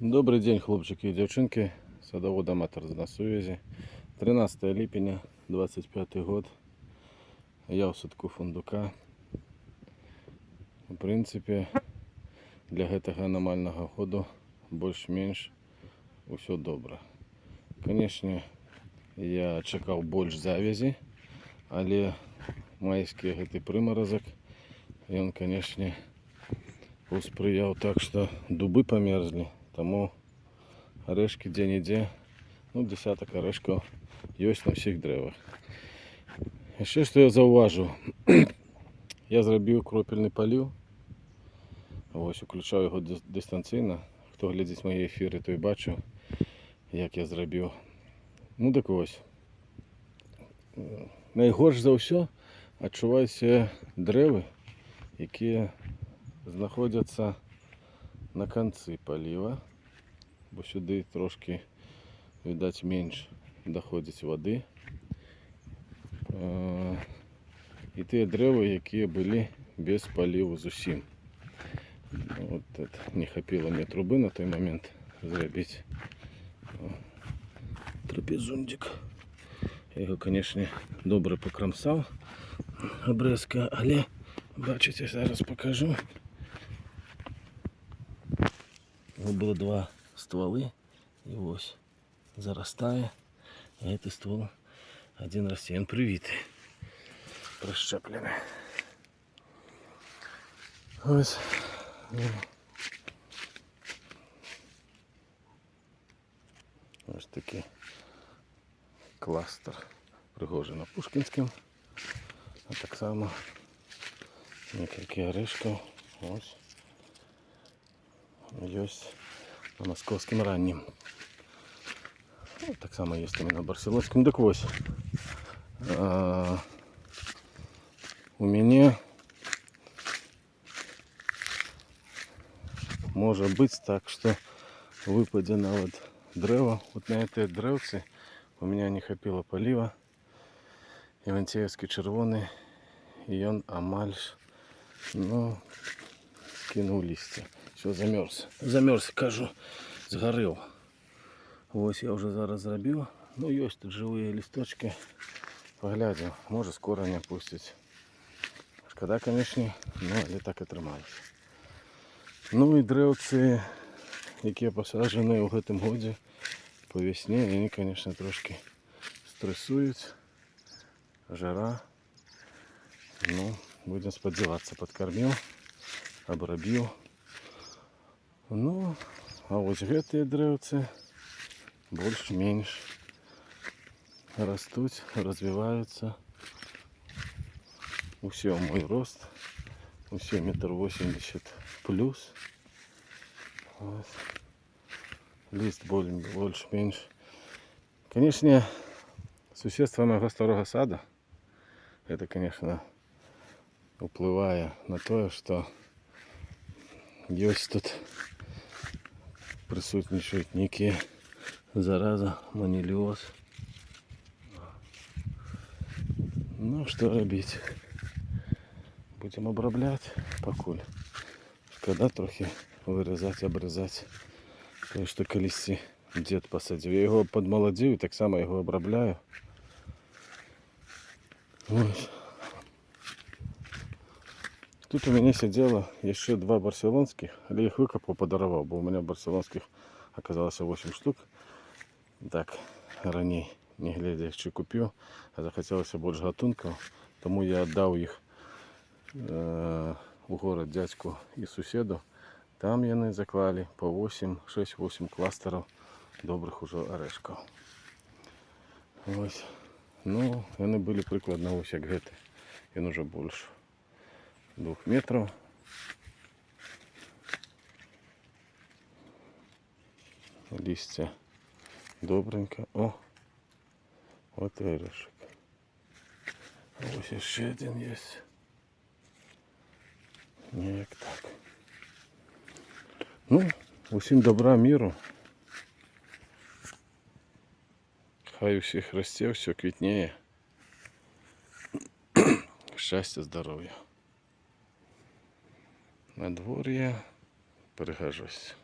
Добрый день, хлопчики и девчонки, садовод-аматор на связи. 13 липня, 25 год. Я в садку фундука. В принципе, для гэтага аномального году больш-менш усё добра. Конечно, я чакаў больш завязі, але майскі гэты прымаразак, ён, конечно, успрыяў так, что дубы померзли. Тому орешки дзе-нідзе, десяток орешков есть на всех древах. Еще что я заўважыў, я зрабіў кропельны полив. Ось, уключаю его дистанційно. Хто глядзіць мои эфиры, той бачыў, як я зрабіў. Так ось. Найгорш за ўсё адчуваюся дрэвы, якія знаходзяцца на канцы полива, бо сюды трошки, відаць, менш доходзіць воды. І тыя дрэвы, якія былі без поліву зусім. Вот это не хапіла мне трубы на той момент зрабіць трапезундик. Я его, конечно, добра покромсал обрезка, але бачите, зараз покажу. Было два стволы, и ось зарастая, а этот ствол один расце, он привитый, прищеплений. Ось. Ось такий кластер Пригожина-Пушкінським, а так само некалькі орешків ось есть на московским раннім. Так само есть и на барселонском. Так ось. У меня может быть так, что выпадет на вот древо. Вот на этой древце у меня не хапило полива. Ивантеевский червоный. И он амаль, скинул листья. Все, замерз. Замерз, кажу, згорел. Ось я уже зараз зробив. Есть тут живые листочки. Поглядим, может скоро не опустить. Шкода, конечно, але так і тримаюся. І древці, які посаджені у гэтым годі по весні, вони, конечно, трошки стресують. Жара. Будем сподіватися, подкормил, обробил. А ось гэтыя древцы больш-менш растут, развиваются. Усё мой рост, усё 1,80 м плюс. Вот. Лист больше-меньше. Конечно, соседство моего старого сада, это, конечно, уплывая на то, что есть тут присутствуют некие зараза, манилиоз. Что робить? Будем обраблять покуль. Шкода трохи вырезать, обрезать. То, что колесси дед посадил. Я его подмолодил и так само его обрабляю. Вот. Тут у меня сидело еще два барселонских, але я их выкопал, подаровал, бо у меня барселонских оказалось 8 штук. Так, ранее, не глядя, чи купил, а захотелось больше гатунков, тому я отдал их у город дядьку и соседу. Там яны заклали по 6-8 кластеров добрых уже орешков. Ось. Яны были прикладно ось як гэты. Ён уже больше 2 метров. Листья добренько. Вот и орешек. Ось еще один есть. Як так. Усім добра, миру. Хай у всіх росте, все квітнее. Щастя, здоров'я. Надвор'я, пригожусь.